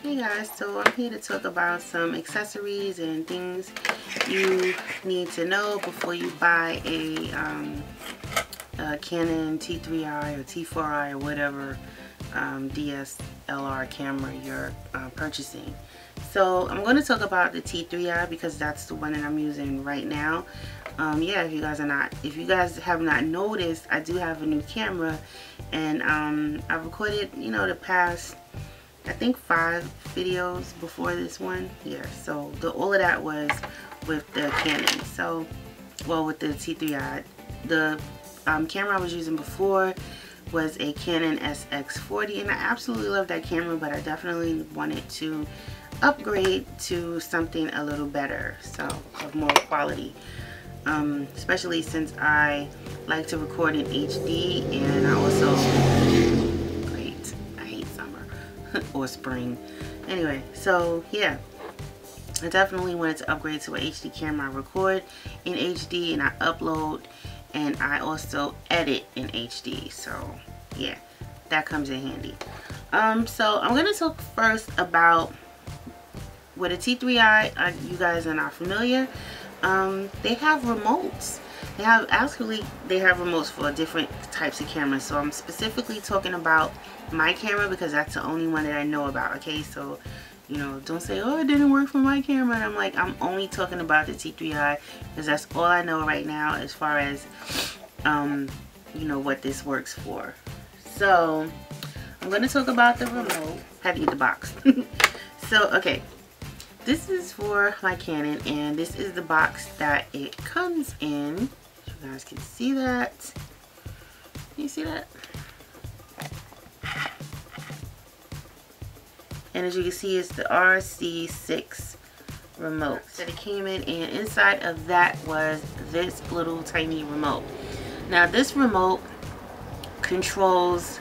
Hey guys, so I'm here to talk about some accessories and things you need to know before you buy a Canon T3i or T4i or whatever DSLR camera you're purchasing. So I'm going to talk about the T3i because that's the one that I'm using right now. Yeah, if you guys have not noticed, I do have a new camera, and I've recorded, the past, I think 5 videos before this one. Yeah, so all of that was with the Canon. So, well, with the T3i. The camera I was using before was a Canon SX40, and I absolutely love that camera, but I definitely wanted to upgrade to something a little better, so of more quality. Especially since I like to record in HD, and I also, great, I hate summer or spring. Anyway, so yeah, I definitely wanted to upgrade to an HD camera. I record in HD and I upload, and I also edit in HD. So yeah, that comes in handy. So I'm gonna talk first about with a T3i. You guys are not familiar. They have remotes. They have remotes for different types of cameras. So I'm specifically talking about my camera because that's the only one that I know about. Okay, so don't say, oh, it didn't work for my camera. And I'm like, I'm only talking about the T3i because that's all I know right now as far as what this works for. So I'm going to talk about the remote. Had to get the box. So okay, this is for my Canon, and this is the box that it comes in. You guys can see that. Can you see that? And as you can see, it's the RC6 remote that it came in, and inside of that was this little tiny remote. Now this remote controls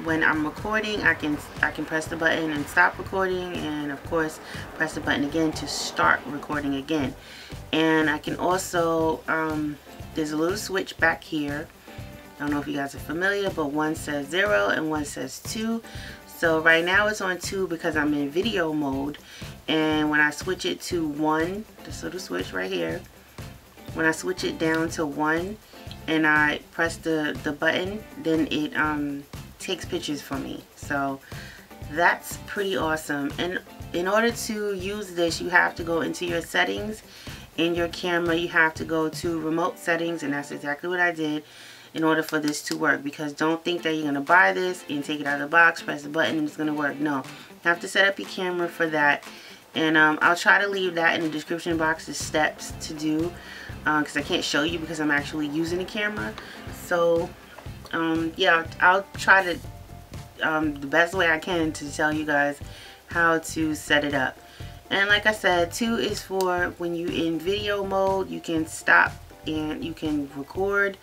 when I'm recording. I can press the button and stop recording, and of course press the button again to start recording again. And I can also there's a little switch back here. I don't know if you guys are familiar, but one says 0 and one says 2. So right now it's on 2 because I'm in video mode, and when I switch it to 1, this little switch right here, when I switch it down to 1 and I press the button, then it takes pictures for me. So that's pretty awesome. And in order to use this, you have to go into your settings in your camera. You have to go to remote settings, and that's exactly what I did in order for this to work. Because don't think that you're going to buy this and take it out of the box, press the button, and it's going to work. No, you have to set up your camera for that. And I'll try to leave that in the description box, the steps to do, because I can't show you because I'm actually using the camera. So yeah, I'll try to the best way I can to tell you guys how to set it up. And like I said, 2 is for when you're in video mode. You can stop and you can record.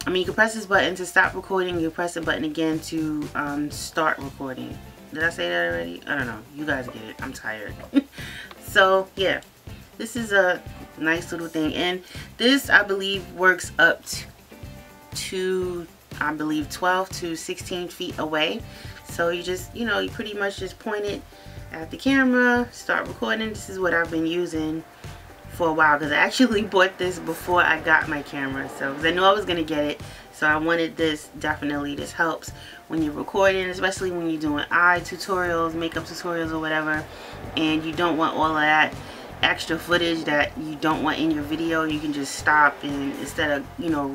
I mean, you can press this button to stop recording. You press the button again to start recording. Did I say that already? I don't know. You guys get it. I'm tired. So yeah, this is a nice little thing, and this I believe works up to I believe 12 to 16 feet away. So you just, you pretty much just point it at the camera, start recording. This is what I've been using for a while because I actually bought this before I got my camera. So because I knew I was going to get it, so I wanted this. Definitely this helps when you're recording, especially when you're doing eye tutorials, makeup tutorials or whatever, and you don't want all of that extra footage that you don't want in your video. You can just stop, and instead of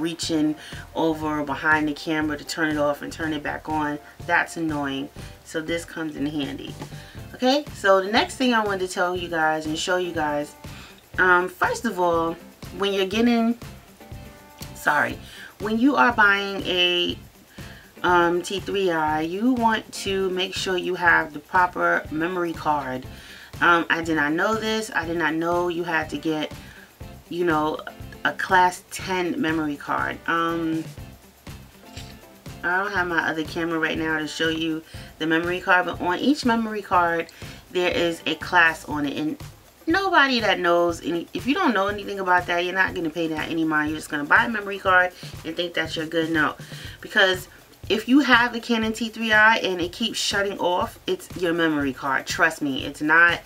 reaching over behind the camera to turn it off and turn it back on, that's annoying. So this comes in handy. Okay, so the next thing I wanted to tell you guys and show you guys, first of all, when you're when you are buying a T3i, you want to make sure you have the proper memory card. I did not know this. I did not know you had to get, a class 10 memory card. I don't have my other camera right now to show you the memory card, but on each memory card there is a class on it, and nobody that knows if you don't know anything about that, you're not going to pay that any mind. You're just going to buy a memory card and think that you're good. No, because if you have a Canon T3i and it keeps shutting off, it's your memory card. Trust me, it's not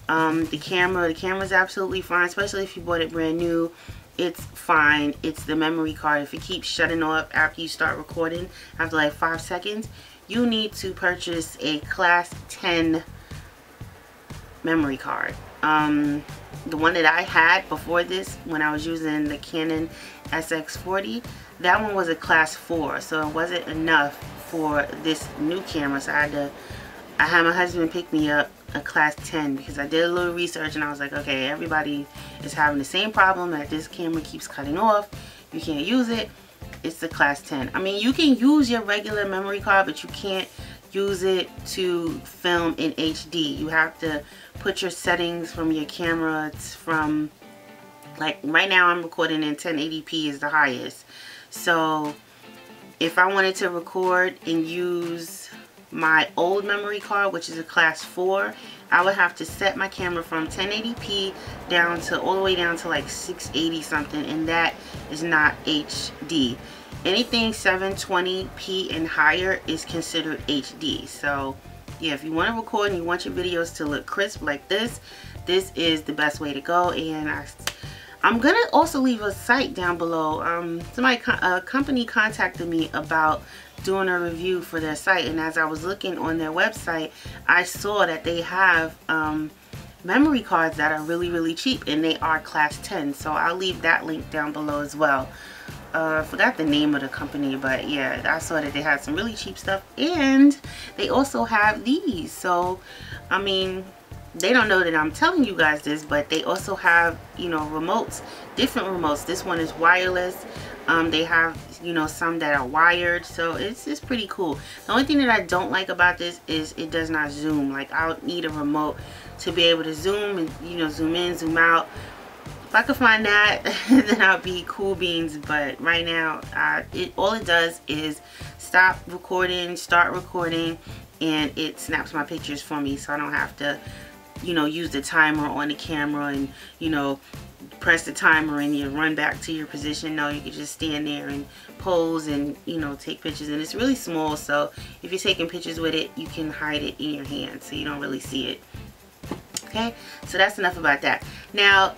the camera. The camera's absolutely fine, especially if you bought it brand new. It's fine. It's the memory card. If it keeps shutting off after you start recording, after like 5 seconds, you need to purchase a class 10 memory card. The one that I had before this, when I was using the Canon SX40, that one was a class 4, so it wasn't enough for this new camera. So I had my husband pick me up a class 10 because I did a little research and I was like, okay, everybody is having the same problem, that this camera keeps cutting off, you can't use it. It's the class 10. I mean, you can use your regular memory card, but you can't use it to film in HD. You have to put your settings from your camera. It's from, like right now I'm recording in 1080p is the highest. So if I wanted to record and use my old memory card, which is a class 4, I would have to set my camera from 1080p down to all the way down to like 680 something, and that is not HD. Anything 720p and higher is considered HD. So yeah, if you want to record and you want your videos to look crisp like this is the best way to go. And I'm gonna also leave a site down below. A company contacted me about doing a review for their site, and as I was looking on their website, I saw that they have memory cards that are really cheap, and they are class 10. So I'll leave that link down below as well. I forgot the name of the company, but yeah, I saw that they had some really cheap stuff, and they also have these. So I mean, they don't know that I'm telling you guys this, but they also have, you know, remotes, different remotes. This one is wireless. They have, you know, some that are wired, so it's pretty cool. The only thing that I don't like about this is it does not zoom. Like, I'll need a remote to be able to zoom and, you know, zoom in, zoom out. If I could find that, then I'll be cool beans. But right now, all it does is stop recording, start recording, and it snaps my pictures for me, so I don't have to, you know, use the timer on the camera and, you know, press the timer and you run back to your position. No, you can just stand there and pose and, you know, take pictures. And it's really small, so if you're taking pictures with it, you can hide it in your hand so you don't really see it. Okay, so that's enough about that. Now,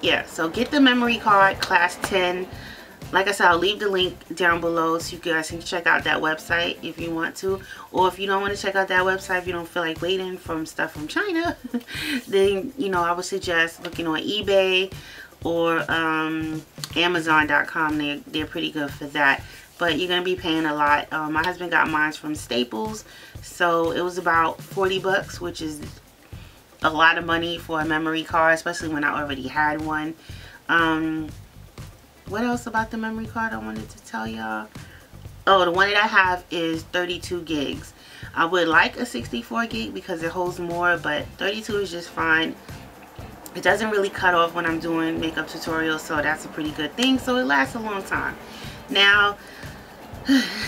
yeah, so get the memory card, class 10. Like I said, I'll leave the link down below so you guys can check out that website if you want to. Or if you don't want to check out that website, if you don't feel like waiting for stuff from China, then, you know, I would suggest looking on eBay or Amazon.com. They're pretty good for that. But you're going to be paying a lot. My husband got mine from Staples, so it was about 40 bucks, which is a lot of money for a memory card, especially when I already had one. What else about the memory card I wanted to tell y'all? Oh, the one that I have is 32 gigs. I would like a 64 gig because it holds more, but 32 is just fine. It doesn't really cut off when I'm doing makeup tutorials, so that's a pretty good thing. So it lasts a long time. Now,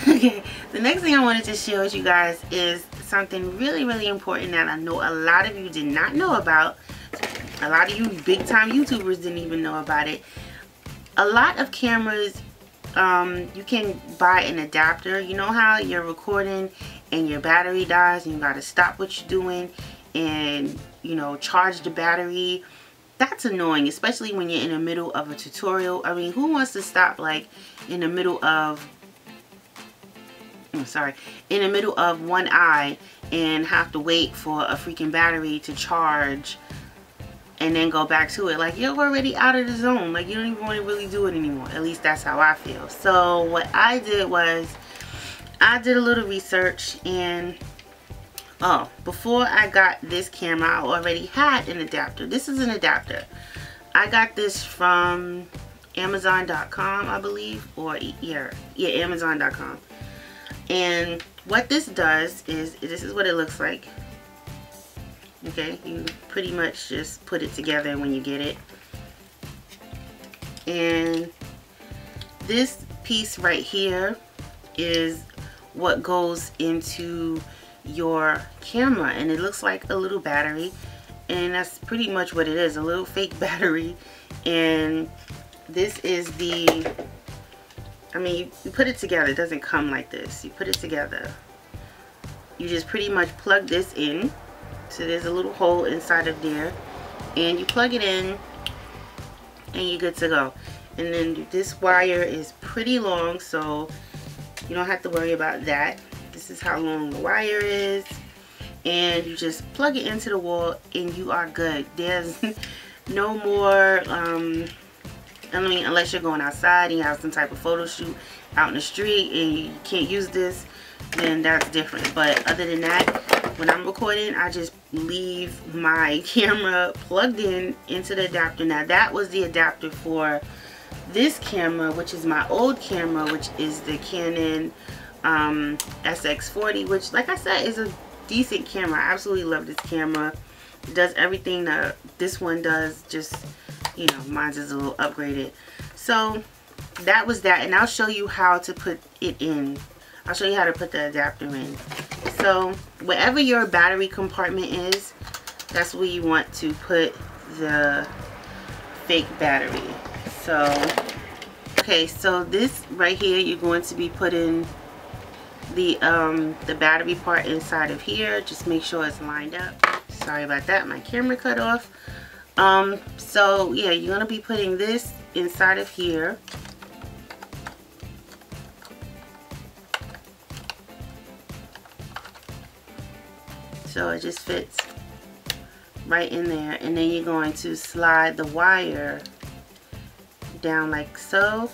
okay, the next thing I wanted to share with you guys is something really important that I know a lot of you did not know about. A lot of you big time YouTubers didn't even know about it. A lot of cameras, you can buy an adapter. You know how you're recording and your battery dies and you gotta stop what you're doing and, you know, charge the battery. That's annoying, especially when you're in the middle of a tutorial. I mean, who wants to stop like in the middle of, in the middle of one eye and have to wait for a freaking battery to charge and then go back to it? Like, you're already out of the zone. Like, you don't even want to really do it anymore. At least that's how I feel. So what I did was I did a little research, and before I got this camera, I already had an adapter. This is an adapter. I got this from Amazon.com, I believe, or yeah, Amazon.com. And what this does is, this is what it looks like. Okay, you pretty much just put it together when you get it. And this piece right here is what goes into your camera, and it looks like a little battery, and that's pretty much what it is, a little fake battery. And this is the I mean, you put it together. It doesn't come like this. You put it together. You just pretty much plug this in. So there's a little hole inside of there. And you plug it in and you're good to go. And then this wire is pretty long, so you don't have to worry about that. This is how long the wire is. And you just plug it into the wall and you are good. There's no more, I mean, unless you're going outside and you have some type of photo shoot out in the street and you can't use this, then that's different. But other than that, when I'm recording, I just leave my camera plugged in into the adapter. Now that was the adapter for this camera, which is my old camera, which is the Canon SX40, which, like I said, is a decent camera. I absolutely love this camera. It does everything that this one does, just, you know, mine's is a little upgraded. So that was that, and I'll show you how to put it in. I'll show you how to put the adapter in. So wherever your battery compartment is, that's where you want to put the fake battery. So okay, so this right here, you're going to be putting the battery part inside of here. Just make sure it's lined up. Sorry about that, my camera cut off. So yeah, you're gonna be putting this inside of here. So it just fits right in there, and then you're going to slide the wire down like so,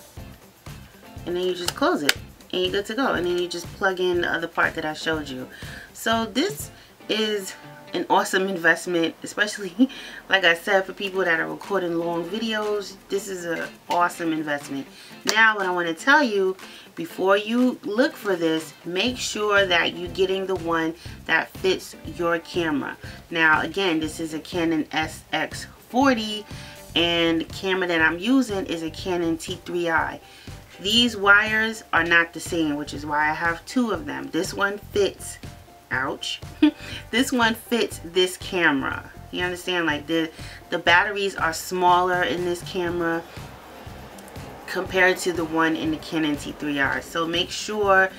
and then you just close it and you're good to go. And then you just plug in the other part that I showed you. So this is an awesome investment, especially like I said, for people that are recording long videos. This is an awesome investment. Now what I want to tell you, before you look for this, make sure that you're getting the one that fits your camera. Now again, this is a Canon SX40, and the camera that I'm using is a Canon T3i. These wires are not the same, which is why I have two of them. This one fits, ouch, this one fits this camera. You understand? Like the batteries are smaller in this camera compared to the one in the Canon T3i. So make sure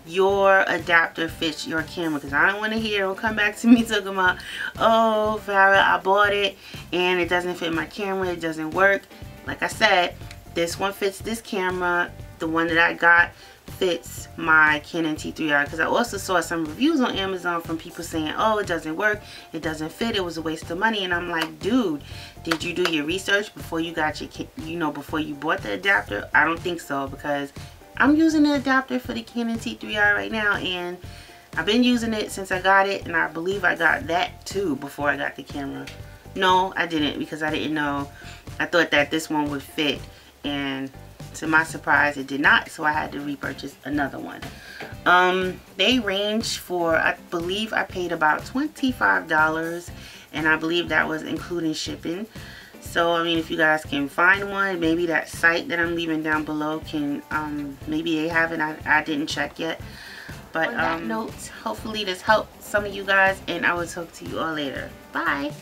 your adapter fits your camera, because I don't want to hear, don't come back to me talking about, oh Farrah, I bought it and it doesn't fit my camera, it doesn't work. Like I said, this one fits this camera. The one that I got fits my Canon T3i, because I also saw some reviews on Amazon from people saying, oh, it doesn't work, it doesn't fit, it was a waste of money. And I'm like, dude, did you do your research before you got your, you know, before you bought the adapter? I don't think so, because I'm using the adapter for the Canon T3i right now, and I've been using it since I got it, and I believe I got that too before I got the camera. No, I didn't, because I didn't know. I thought that this one would fit, and to my surprise it did not, so I had to repurchase another one. They range for, I believe I paid about $25, and I believe that was including shipping. So I mean, if you guys can find one, maybe that site that I'm leaving down below can, maybe they have it. I didn't check yet. But on that note, hopefully this helped some of you guys, and I will talk to you all later. Bye.